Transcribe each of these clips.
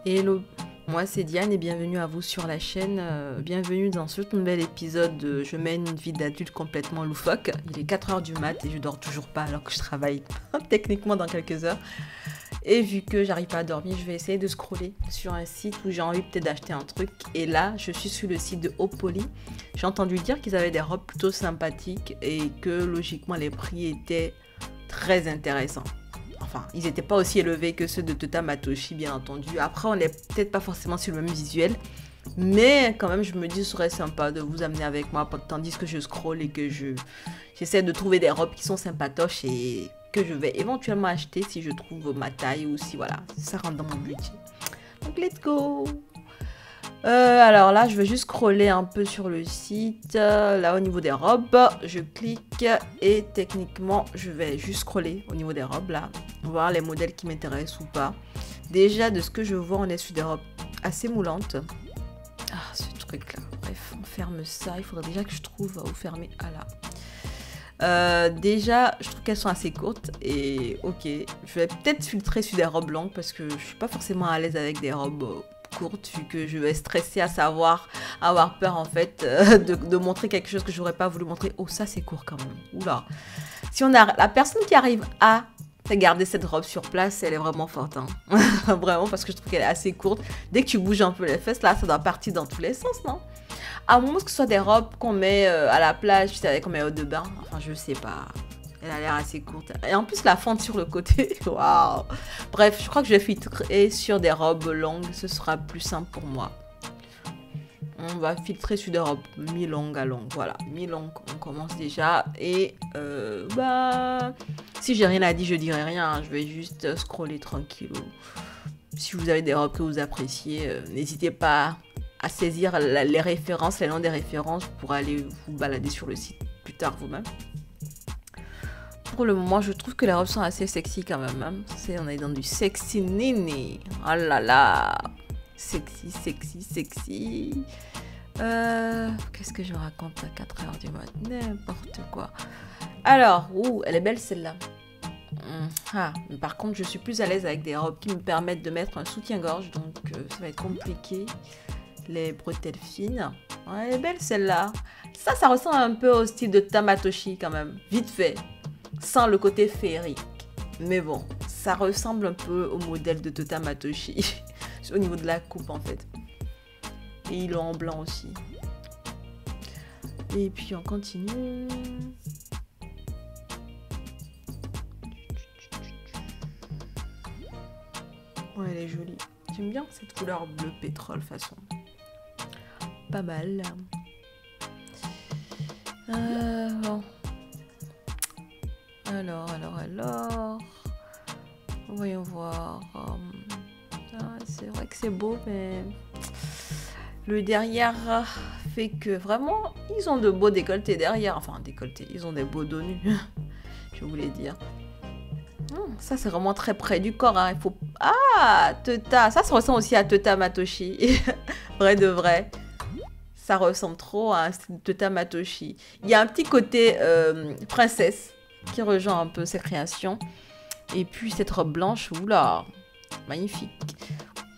Hello, moi c'est Diane et bienvenue à vous sur la chaîne. Bienvenue dans ce tout nouvel épisode de Je mène une vie d'adulte complètement loufoque. Il est 4 heures du mat et je dors toujours pas alors que je travaille techniquement dans quelques heures. Et vu que j'arrive pas à dormir, je vais essayer de scroller sur un site où j'ai envie peut-être d'acheter un truc. Et là, je suis sur le site de Opoly. J'ai entendu dire qu'ils avaient des robes plutôt sympathiques et que logiquement les prix étaient très intéressants. Enfin, ils n'étaient pas aussi élevés que ceux de Tota Matoshi, bien entendu. Après, on n'est peut-être pas forcément sur le même visuel. Mais quand même, je me dis, ce serait sympa de vous amener avec moi tandis que je scrolle et que j'essaie de trouver des robes qui sont sympatoches et que je vais éventuellement acheter si je trouve ma taille ou si, voilà, ça rentre dans mon budget. Donc, let's go! Alors là, je vais juste scroller un peu sur le site. Là, au niveau des robes, je clique et techniquement, je vais juste scroller au niveau des robes là, voir les modèles qui m'intéressent ou pas. Déjà, de ce que je vois, on est sur des robes assez moulantes. Ah, ce truc là. Bref, on ferme ça. Il faudrait déjà que je trouve où fermer. Ah là. Déjà, je trouve qu'elles sont assez courtes et ok, je vais peut-être filtrer sur des robes longues parce que je suis pas forcément à l'aise avec des robes courte vu que je vais stresser à savoir avoir peur en fait de montrer quelque chose que j'aurais pas voulu montrer. Oh, ça c'est court quand même. Oula. Si on a la personne qui arrive à garder cette robe sur place, elle est vraiment forte, hein. Vraiment, parce que je trouve qu'elle est assez courte. Dès que tu bouges un peu les fesses là, ça doit partir dans tous les sens, non? À moins que ce soit des robes qu'on met à la plage, tu sais, qu'on met au de bain. Enfin, je sais pas. Elle a l'air assez courte. Et en plus, la fente sur le côté. Waouh. Bref, je crois que je vais filtrer sur des robes longues. Ce sera plus simple pour moi. On va filtrer sur des robes mi-longues à longues. Voilà, mi-longues, on commence déjà. Et si j'ai rien à dire, je dirai rien, hein. Je vais juste scroller tranquille. Si vous avez des robes que vous appréciez, n'hésitez pas à saisir les références, les noms des références pour aller vous balader sur le site plus tard vous-même. Pour le moment, je trouve que les robes sont assez sexy quand même, hein. On est dans du sexy nini. Oh là là. Sexy, sexy, sexy. Qu'est-ce que je raconte à 4 heures du matin? N'importe quoi. Alors, elle est belle celle-là. Mais par contre, je suis plus à l'aise avec des robes qui me permettent de mettre un soutien-gorge. Donc, ça va être compliqué. Les bretelles fines. Ouais, elle est belle celle-là. Ça ressemble un peu au style de Tamatoshi quand même. Vite fait. Sans le côté féerique. Mais bon, ça ressemble un peu au modèle de Tota Matoshi. Au niveau de la coupe en fait. Et ils l'ont en blanc aussi. Et puis on continue. Ouais, elle est jolie. J'aime bien cette couleur bleu pétrole façon. Pas mal. Bon. Alors. Voyons voir. C'est vrai que c'est beau, mais le derrière fait que vraiment, ils ont de beaux décolletés derrière. Enfin, décolletés, ils ont des beaux dos nus, je voulais dire. Ça, c'est vraiment très près du corps, hein. Il faut... Ah, Tota. Ça ressemble aussi à Tota Matoshi. Vrai de vrai. Ça ressemble trop à Tota Matoshi. Il y a un petit côté princesse qui rejoint un peu ses créations. Et puis cette robe blanche, oula, magnifique.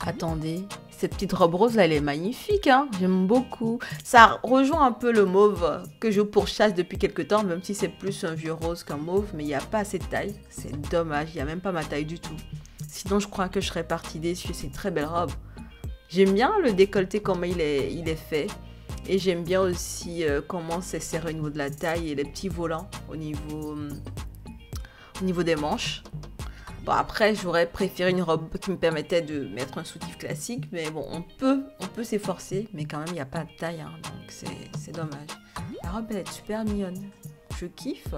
Attendez, cette petite robe rose là, elle est magnifique, hein. J'aime beaucoup. Ça rejoint un peu le mauve que je pourchasse depuis quelques temps, même si c'est plus un vieux rose qu'un mauve, mais il n'y a pas assez de taille. C'est dommage, il n'y a même pas ma taille du tout. Sinon, je crois que je serais partie déçue. C'est une très belle robe. J'aime bien le décolleté, comment il est fait. Et j'aime bien aussi comment c'est serré au niveau de la taille et les petits volants au niveau des manches. Bon, après, j'aurais préféré une robe qui me permettait de mettre un soutif classique, mais bon, on peut s'efforcer, mais quand même, il n'y a pas de taille, hein, donc c'est dommage. La robe, elle est super mignonne. Je kiffe.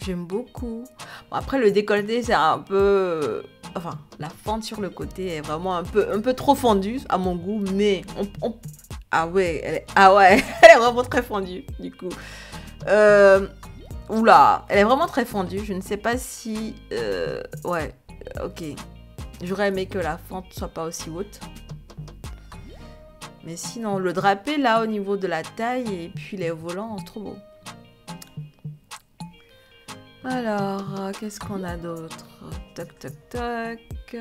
J'aime beaucoup. Bon, après, le décolleté, c'est un peu... Enfin, la fente sur le côté est vraiment un peu trop fendue, à mon goût, mais Ah ouais, elle est vraiment très fendue, du coup. Oula, elle est vraiment très fendue. Je ne sais pas si... ouais, ok. J'aurais aimé que la fente soit pas aussi haute. Mais sinon, le drapé, là, au niveau de la taille et puis les volants, c'est trop beau. Alors, qu'est-ce qu'on a d'autre? Toc, toc, toc.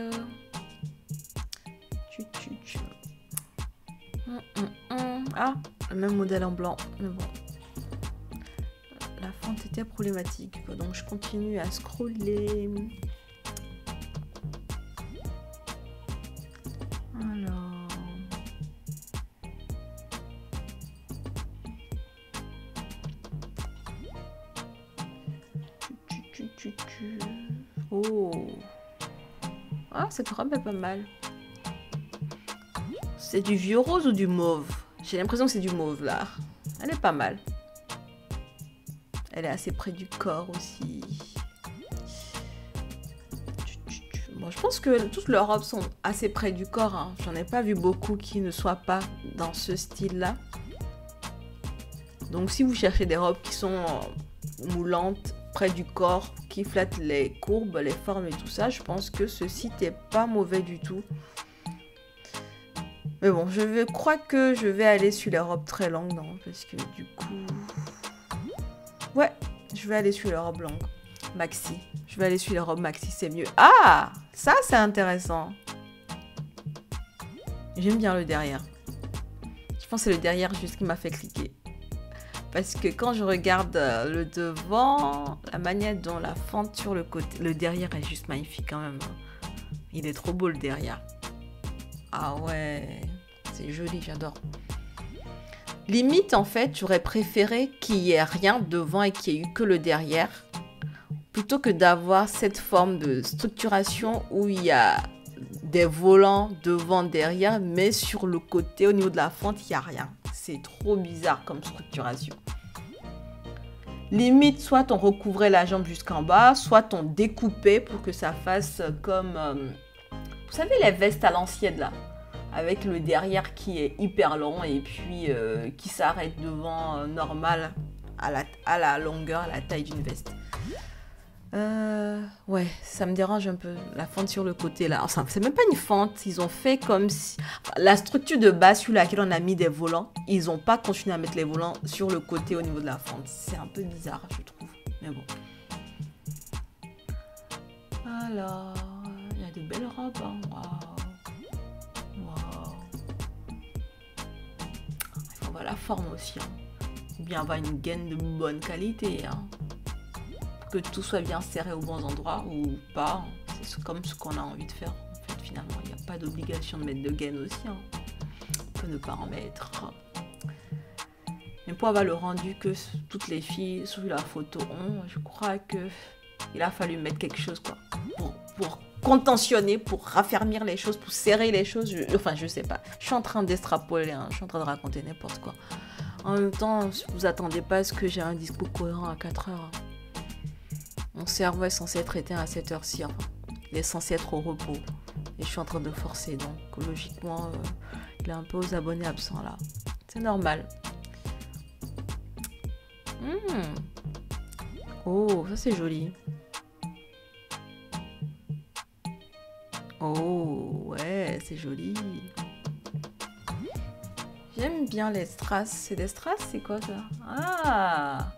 Ah, le même modèle en blanc. Mais bon. La fente était problématique. Donc je continue à scroller. Alors. Oh. Ah, cette robe est pas mal. C'est du vieux rose ou du mauve? J'ai l'impression que c'est du mauve là. Elle est pas mal. Elle est assez près du corps aussi. Bon, je pense que toutes leurs robes sont assez près du corps. Hein. J'en ai pas vu beaucoup qui ne soient pas dans ce style-là. Donc si vous cherchez des robes qui sont moulantes, près du corps, qui flattent les courbes, les formes et tout ça, je pense que ce site est pas mauvais du tout. Mais bon, crois que je vais aller sur les robes très longues, non? Parce que du coup... Ouais, je vais aller sur les robes longues. Maxi. Je vais aller sur les robes maxi, c'est mieux. Ah! Ça, c'est intéressant. J'aime bien le derrière. Je pense que c'est le derrière juste qui m'a fait cliquer. Parce que quand je regarde le devant, la manière dont la fente sur le côté... Le derrière est juste magnifique quand même. Il est trop beau le derrière. Ah ouais, c'est joli, j'adore. Limite, en fait, j'aurais préféré qu'il n'y ait rien devant et qu'il n'y ait eu que le derrière. Plutôt que d'avoir cette forme de structuration où il y a des volants devant, derrière, mais sur le côté, au niveau de la fente, il n'y a rien. C'est trop bizarre comme structuration. Limite, soit on recouvrait la jambe jusqu'en bas, soit on découpait pour que ça fasse comme... vous savez, les vestes à l'ancienne, là, avec le derrière qui est hyper long et puis qui s'arrête devant normal à la longueur, à la taille d'une veste. Ouais, ça me dérange un peu, la fente sur le côté là. Enfin, c'est même pas une fente, ils ont fait comme si... La structure de base sur laquelle on a mis des volants, ils ont pas continué à mettre les volants sur le côté au niveau de la fente. C'est un peu bizarre, je trouve. Mais bon. Alors, il y a de belles robes, hein. Waouh. Waouh. Il faut avoir la forme aussi, hein. Ou bien avoir une gaine de bonne qualité, hein. Que tout soit bien serré aux bons endroits ou pas. C'est comme ce qu'on a envie de faire. En fait, finalement, il n'y a pas d'obligation de mettre de gaine aussi. Hein. On peut ne pas en mettre. Mais pour avoir le rendu que toutes les filles sur la photo ont, je crois qu'il a fallu mettre quelque chose quoi, pour contentionner, pour raffermir les choses, pour serrer les choses. Enfin, je sais pas. Je suis en train d'extrapoler, hein. Je suis en train de raconter n'importe quoi. En même temps, vous attendez pas à ce que j'ai un discours cohérent à 4 heures. Mon cerveau est censé être éteint à cette heure-ci. Enfin, il est censé être au repos. Et je suis en train de forcer. Donc, logiquement, il est un peu aux abonnés absents là. C'est normal. Oh, ça c'est joli. Oh, ouais, c'est joli. J'aime bien les strass. C'est des strass, c'est quoi ça?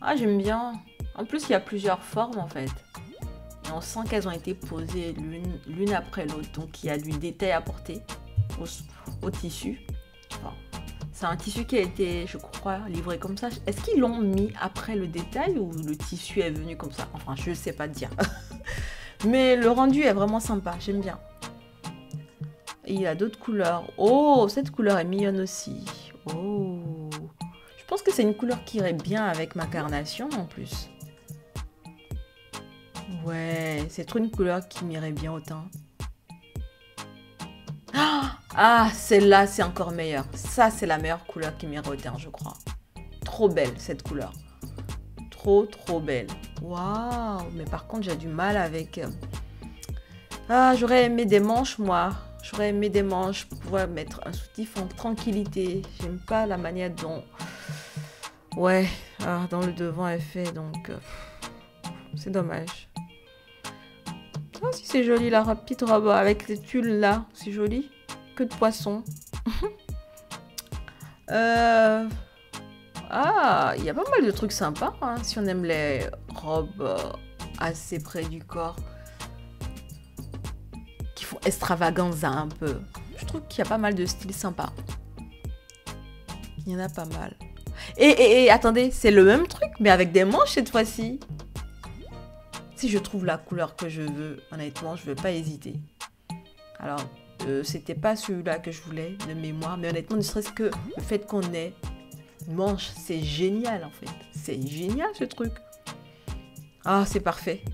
Ah, j'aime bien. En plus, il y a plusieurs formes en fait. Et on sent qu'elles ont été posées l'une après l'autre. Donc, il y a du détail apporté au tissu. Enfin, c'est un tissu qui a été, je crois, livré comme ça. Est-ce qu'ils l'ont mis après le détail ou le tissu est venu comme ça? Enfin, je ne sais pas dire. Mais le rendu est vraiment sympa. J'aime bien. Et il y a d'autres couleurs. Oh, cette couleur est mignonne aussi. Oh. Je pense que c'est une couleur qui irait bien avec ma carnation en plus. Ouais, c'est trop une couleur qui m'irait bien au teint. Ah, celle-là, c'est encore meilleur. Ça, c'est la meilleure couleur qui m'irait au teint, je crois. Trop belle, cette couleur. Trop, trop belle. Waouh, mais par contre, j'ai du mal avec... Ah, j'aurais aimé des manches, moi. J'aurais aimé des manches pour pouvoir mettre un soutif en tranquillité. J'aime pas la manière dont... Ouais, dans le devant est fait, donc... c'est dommage. Oh, si c'est joli, la petite robe avec les tulles là. C'est joli. Que de poissons. Ah, il y a pas mal de trucs sympas, hein, si on aime les robes assez près du corps. Qui font extravaganza un peu. Je trouve qu'il y a pas mal de styles sympas. Il y en a pas mal. Et attendez, c'est le même truc, mais avec des manches cette fois-ci. Si je trouve la couleur que je veux, honnêtement, je ne vais pas hésiter. Alors, c'était pas celui-là que je voulais, de mémoire, mais honnêtement, ne serait-ce que le fait qu'on ait une manche, c'est génial en fait. C'est génial ce truc. Ah, c'est parfait.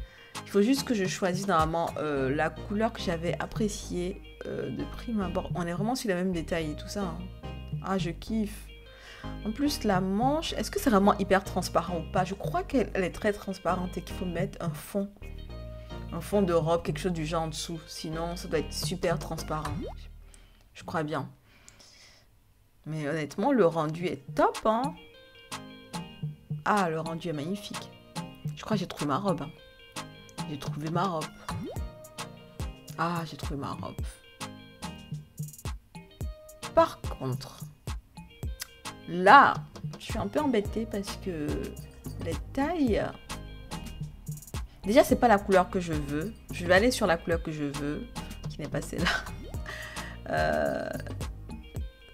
Il faut juste que je choisisse normalement la couleur que j'avais appréciée de prime abord. On est vraiment sur les mêmes détails et tout ça. Hein. Ah, je kiffe. En plus, la manche, est-ce que c'est vraiment hyper transparent ou pas? Je crois qu'elle est très transparente et qu'il faut mettre un fond. Un fond de robe, quelque chose du genre en dessous. Sinon, ça doit être super transparent. Je crois bien. Mais honnêtement, le rendu est top. Hein. Ah, le rendu est magnifique. Je crois que j'ai trouvé ma robe. Hein. J'ai trouvé ma robe. Ah, j'ai trouvé ma robe. Par contre, là, je suis un peu embêtée parce que les tailles... Déjà, c'est pas la couleur que je veux. Je vais aller sur la couleur que je veux, qui n'est pas celle-là.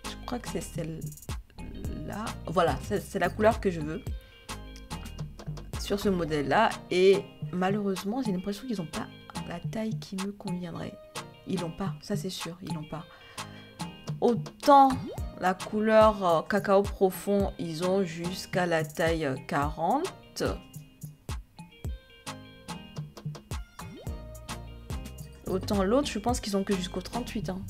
Je crois que c'est celle-là. Voilà, c'est la couleur que je veux sur ce modèle-là. Et malheureusement, j'ai l'impression qu'ils n'ont pas la taille qui me conviendrait. Ils l'ont pas, ça c'est sûr, ils l'ont pas. Autant la couleur cacao profond, ils ont jusqu'à la taille 40. Autant l'autre, je pense qu'ils ont que jusqu'au 38. Hein.